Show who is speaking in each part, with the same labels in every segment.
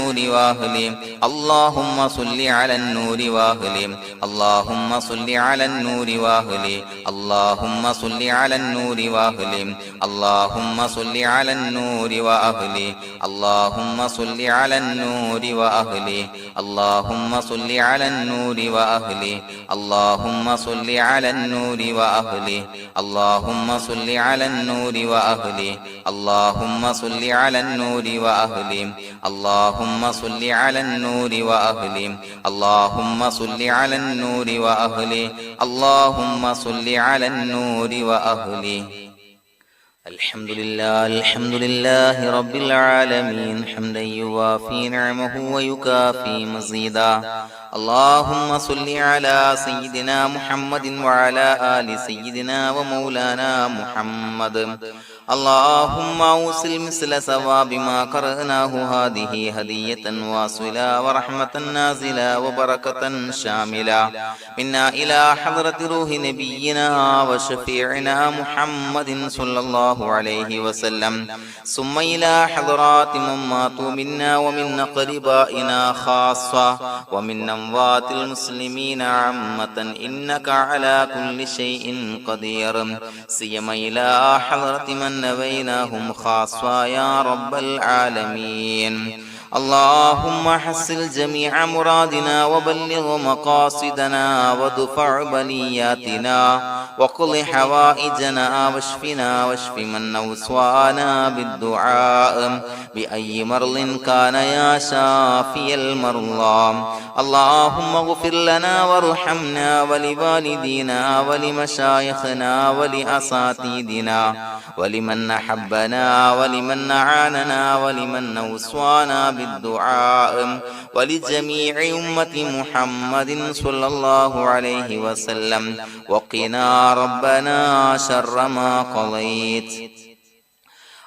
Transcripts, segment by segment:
Speaker 1: النور وأهله اللهم صل على النور وأهله اللهم صل على النور وأهله اللهم صل على النور وأهله اللهم صل على النور وأهله اللهم صل على النور وأهله اللهم صل على النور وأهله اللهم صل على النور وأهله اللهم صل على النور وأهله اللهم صل على النور وأهله اللهم صل على النور وأهله اللهم صل على النور وأهله اللهم صل على النور وأهله الحمد لله رب العالمين حمدا يوافي نعمه ويكافي مزيدا اللهم صل على سيدنا محمد وعلى آل سيدنا ومولانا محمد اللهم أوصل مثل ثواب ما قرأناه هذه هدية واصلة ورحمة نازلة وبركة شاملة منا إلى حضرة روح نبينا وشفيعنا محمد صلى الله عليه وسلم ثم إلى حضرات من ماتوا منا ومن أقربائنا خاصة ومن أموات المسلمين عامة إنك على كل شيء قدير سيما إلى حضرة من نبيناهم خاصة يا رب العالمين اللهم حصل جميع مرادنا وبلغ مقاصدنا ودفع بلياتنا وقض حوائجنا واشفنا واشف من أوصانا بالدعاء بأي مرض كان يا شافي المرضى اللهم اغفر لنا وارحمنا ولوالدينا ولمشايخنا ولأساتذتنا ولمن أحبنا ولمن أعاننا ولمن أوصانا بالدعاء ولجميع أمة محمد صلى الله عليه وسلم وقنا ربنا شر ما قضيت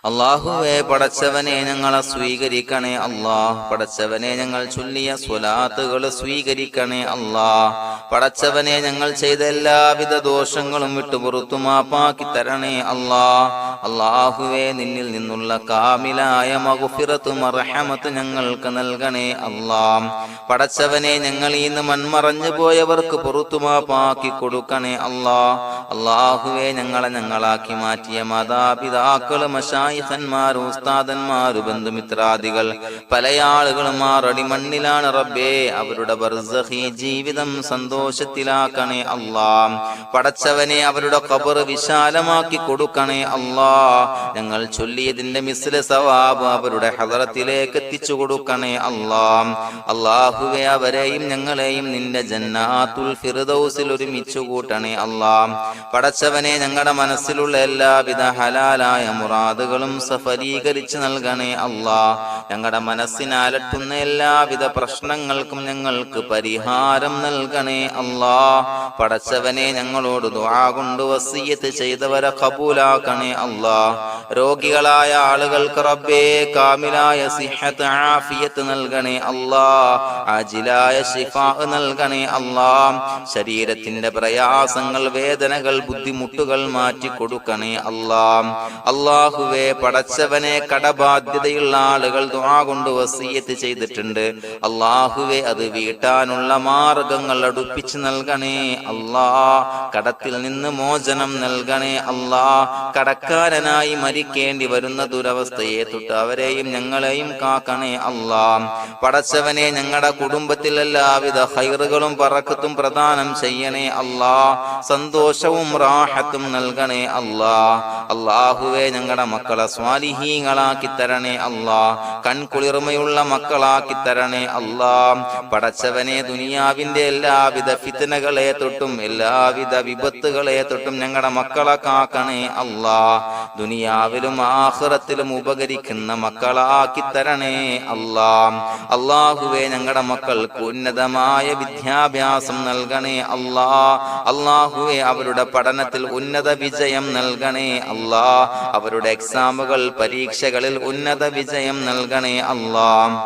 Speaker 1: അല്ലാഹുവേ പടച്ചവനെ ഞങ്ങളെ സ്വീകരിക്കണേ അല്ലാഹ് പടച്ചവനെ ഞങ്ങൾ ചൊല്ലിയ സ്വലാത്തുകൾ സ്വീകരിക്കണേ അല്ലാഹ് പടച്ചവനെ ഞങ്ങൾ ചെയ്ത എല്ലാവിധ ദോഷങ്ങളും വിട്ടുപുറത്തു മാപ്പാക്കി തരണേ അല്ലാഹ് അല്ലാഹുവേ നിന്നിൽ നിന്നുള്ള കാമിലായ മഗ്ഫിറത്തും റഹ്മത്തും ഞങ്ങൾക്ക് നൽകണേ അല്ലാഹ് പടച്ചവനെ ഞങ്ങൾ ഇന്ന് മൺമറഞ്ഞു പോയവർക്ക് പുറത്തു മാപ്പാക്കി കൊടുക്കണേ അല്ലാഹ് അല്ലാഹുവേ ഞങ്ങളാക്കി മാറ്റിയ മാതാപിതാക്കളും ഖന്മാർ ഉസ്താദന്മാർ ബന്ധുമിത്രാദികൾ പല ആളുകളും ആറടി മണ്ണിലാണ് റബ്ബേ അവരുടെ ബർസഖി ജീവിതം സന്തോഷത്തിലാക്കണേ അല്ലാഹ് പടച്ചവനെ അവരുടെ ഖബർ വിശാലമാക്കി കൊടുക്കണേ അല്ലാഹ് ഞങ്ങൾ ചൊല്ലിയതിന്റെ മിസ്ല സവാബ് അവരുടെ ഹദറത്തിലേക്ക് എത്തിച്ചു കൊടുക്കണേ അല്ലാഹ് അല്ലാഹുവേ അവരെയും ഞങ്ങളെയും നിന്റെ ജന്നാത്തുൽ ഫിർദൗസിൽ ഒരുമിച്ചു കൂട്ടണേ അല്ലാഹ് പടച്ചവനെ ഞങ്ങളുടെ മനസ്സിലുള്ള എല്ലാവിധ ഹലാലായ മുറാദുകളും സഫലീകരിച്ച് നൽകണേ അല്ലാഹ് ഞങ്ങളുടെ മനസ്സിനെ അലട്ടുന്ന എല്ലാവിധ പ്രശ്നങ്ങൾക്കും ഞങ്ങൾക്ക് പരിഹാരം നൽകണേ അല്ലാഹ് പടച്ചവനെ ഞങ്ങളോട് ദുആ കൊണ്ട് വസിയ്യത്ത് ചെയ്തവരെ ഖബൂലാക്കണേ അല്ലാഹ് രോഗികളായ ആളുകൾക്ക് റബ്ബേ കാമിലായ സിഹത്ത് ആഫിയത്ത് നൽകണേ അല്ലാഹ് ആജിലായ ശിഫാ നൽകണേ അല്ലാഹ് ശരീരത്തിന്റെ പ്രയാസങ്ങൾ വേദനകൾ ബുദ്ധിമുട്ടുകൾ മാറ്റി കൊടുക്കണേ അല്ലാഹ് അല്ലാഹുവേ പടച്ചവനെ കടബാധ്യതയുള്ള ആളുകൾ ദുആ കൊണ്ട് വസിയ്യത്ത് ചെയ്തിട്ടുണ്ട് അല്ലാഹുവേ അത് വീട്ടാനുള്ള മാർഗങ്ങൾ അടുപ്പിച്ച് നൽകണേ അല്ലാഹ് കടത്തിൽ നിന്ന് മോചനം നൽകണേ അല്ലാഹ് കടക്കാരനായി മരിക്കേണ്ടി വരുന്ന ദുരവസ്ഥയെ തൊട്ട് അവരെയും ഞങ്ങളെയും കാക്കണേ അല്ലാഹ് പടച്ചവനെ ഞങ്ങളുടെ കുടുംബത്തിൽ എല്ലാവിധ ഖൈറുകളും ബറക്കത്തും പ്രദാനം ചെയ്യണേ അല്ലാഹ് സന്തോഷവും റാഹത്തും നൽകണേ അല്ലാഹ് അല്ലാഹുവേ ഞങ്ങളുടെ മക്കളെ സ്വാലിഹീങ്ങളാക്കി തരണേ അല്ലാഹ് കൺകുളിർമയുള്ള മക്കളാക്കി തരണേ അല്ലാഹ് പടച്ചവനെ ദുനിയാവിന്റെ എല്ലാവിധ ഫിത്നകളെ തൊട്ടും എല്ലാവിധ വിപത്തുകളെ തൊട്ടും ഞങ്ങളുടെ മക്കളെ കാക്കണേ അല്ലാഹ് ദുനിയാവിലും ആഖിറത്തിലും ഉപകരിക്കുന്ന മക്കളാക്കി തരണേ അല്ലാഹ് അല്ലാഹുവേ ഞങ്ങളുടെ മക്കൾക്ക് ഉന്നതമായ വിദ്യാഭ്യാസം നൽകണേ അല്ലാഹ് അല്ലാഹുവേ അവരുടെ പഠനത്തിൽ ഉന്നത വിജയം നൽകണേ അല്ലാഹ് അവരുടെ എക്സാമുകൾ പരീക്ഷകളിൽ ഉന്നത വിജയം നൽകണേ അല്ലാഹ്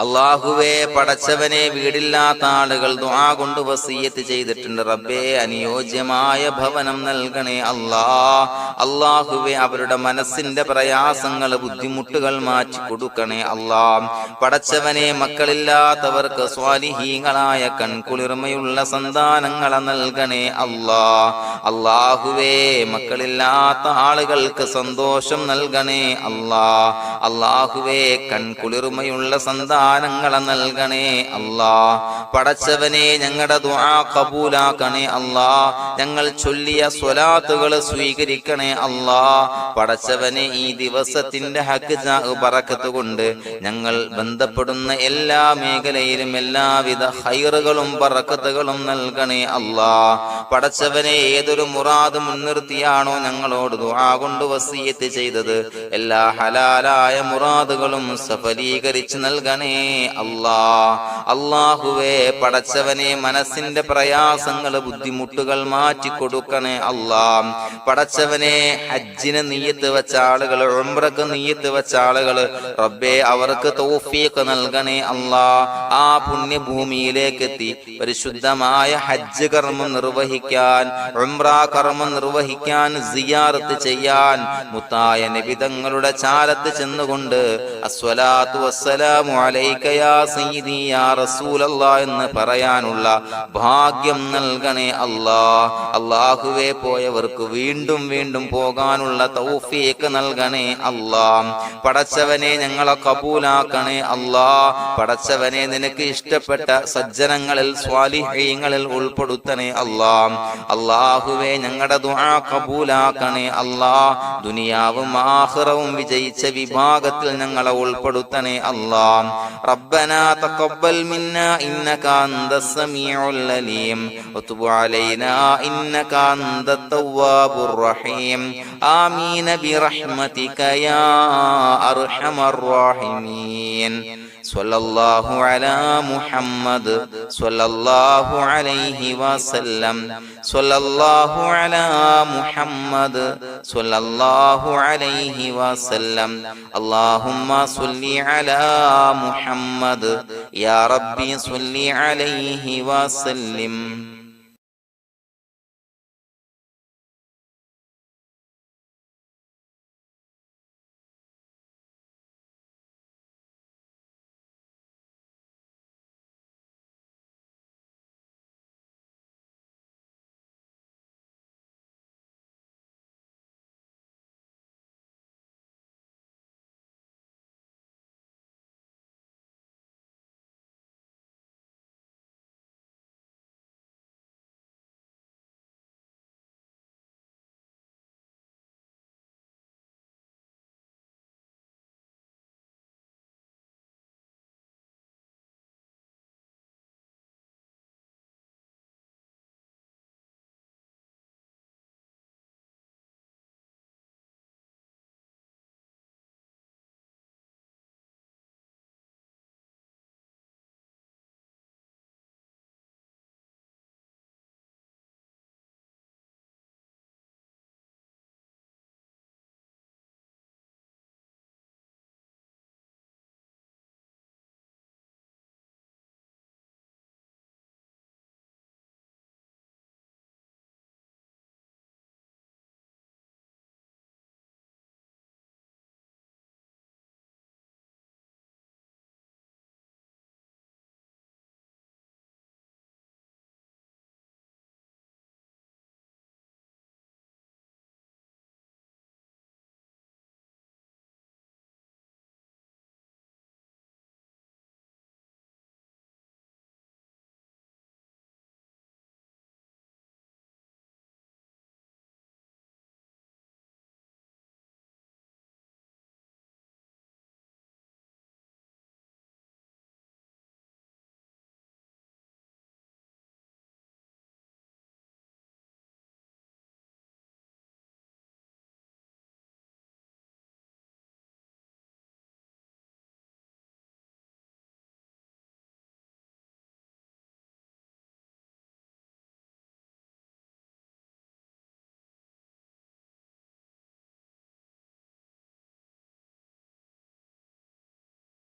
Speaker 1: അല്ലാഹുവേ, പടച്ചവനെ, വീടില്ലാത്ത ആളുകൾ ദുആ കൊണ്ട് വസിയ്യത്ത് ചെയ്തിട്ടുണ്ട്. റബ്ബേ, അനുയോജ്യമായ ഭവനം നൽകണേ അല്ലാ. അല്ലാഹുവേ, അവരുടെ മനസ്സിന്റെ പ്രയാസങ്ങൾ, ബുദ്ധിമുട്ടുകൾ മാറ്റി കൊടുക്കണേ അല്ലാ. പടച്ചവനെ, മക്കളില്ലാത്തവർക്ക് സ്വാലിഹീങ്ങളായ കൺകുളിർമയുള്ള സന്താനങ്ങളെ നൽകണേ അല്ലാ. അല്ലാഹുവേ, മക്കളില്ലാത്ത ആളുകൾക്ക് സന്തോഷം നൽകണേ അല്ലാ. അല്ലാഹുവേ, കൺകുളിർമയുള്ള സന്താനങ്ങളെ നൽകണേ അല്ലാ. പടച്ചവനെ, ഞങ്ങളുടെ ദുആ ഖബൂലാക്കണേ അല്ലാ. ഞങ്ങൾ ചൊല്ലിയ സ്വലാത്തുകൾ സ്വീകരിക്കണേ അല്ലാ. പടച്ചവനെ, ഈ ദിവസത്തിന്റെ ഹക്ക് ബറക്കത്ത് കൊണ്ട് ഞങ്ങൾ ബന്ധപ്പെടുന്ന എല്ലാ മേഖലയിലും എല്ലാവിധ ഖൈറുകളും ബറക്കത്തുകളും നൽകണേ അല്ലാ. പടച്ചവനെ, ഏതൊരു മുറാദ് മുൻനിർത്തിയാണോ ഞങ്ങളോട് ദുആ കൊണ്ട് വസിയ്യത്ത് ചെയ്തത്, എല്ലാ ഹലാലായ മുറാദുകളും സഫലീകരിച്ച് നൽകണേ അല്ലാ. അല്ലാഹുവേ, പടച്ചവനെ, മനസ്സിന്റെ പ്രയാസങ്ങൾ, ബുദ്ധിമുട്ടുകൾ മാറ്റി കൊടുക്കണേ അല്ലാ. പടച്ചവനെ, ഹജ്ജിന് നിയ്യത്ത് വെച്ച ആളുകൾ, ഉംറക്ക് നിയ്യത്ത് വെച്ച ആളുകൾ, റബ്ബേ, അവർക്ക് തൗഫീഖ് നൽകണേ അല്ലാ. ആ പുണ്യഭൂമിയിലേക്ക് എത്തി പരിശുദ്ധമായ ഹജ്ജ് കർമ്മം നിർവഹിക്കാൻ, ഉംറ കർമ്മം നിർവഹിക്കാൻ, സിയാറത്ത് ചെയ്യാൻ, മുത്തായ നബി തങ്ങളുടെ ചാരത്ത് ചെന്നുകൊണ്ട് അസ്സലാത്തു വസ്സലാമു അലൈക യാ സയ്യിദി യാ റസൂലല്ലാഹ് എന്ന് പറയാനുള്ള ഭാഗ്യം നൽകണേ അല്ലാ. അല്ലാഹുവേ, പോയവർക്ക് വീണ്ടും വീണ്ടും പോകാനുള്ള തൗഫീഖ് നൽകണേ അല്ലാ. പടച്ചവനെ, ഞങ്ങളെ കബൂലാക്കണേ അല്ലാ. പടച്ചവനെ, നിനക്ക് ഇഷ്ടപ്പെട്ട സജ്ജനങ്ങളിൽ, സ്വാലിഹീങ്ങളിൽ ഉൾപ്പെടുത്തണേ അല്ലാ. അല്ലാഹുവേ, ഞങ്ങളുടെ ദുആ കബൂലാക്കണേ അല്ലാ. ദുനിയാവും ആഖിറവും വിജയിച്ച വിഭാഗത്തിൽ ഞങ്ങളെ ഉൾപ്പെടുത്തണേ അല്ലാ. റബ്ബനാ തഖബ്ബൽ മിന്നാ ഇന്നക അൻതസ് സമീഉൽ അലീം വതുബ് അലൈനാ ഇന്നക അൻതത് തവ്വാബുർ റഹീം. ആമീൻ ബിറഹ്മതിക യാ അർഹമർ റഹീമീൻ. സ്വല്ലല്ലാഹു അലാ മുഹമ്മദ് സ്വല്ലല്ലാഹു അലൈഹി വസല്ലം. സ്വല്ലല്ലാഹു അലാ മുഹമ്മദ് സ്വല്ലല്ലാഹു അലൈഹി വസല്ലം. അല്ലാഹുമ്മ സ്വല്ലി അലാ മുഹമ്മദ് യാ റബ്ബി സ്വല്ലി അലൈഹി വസല്ലം.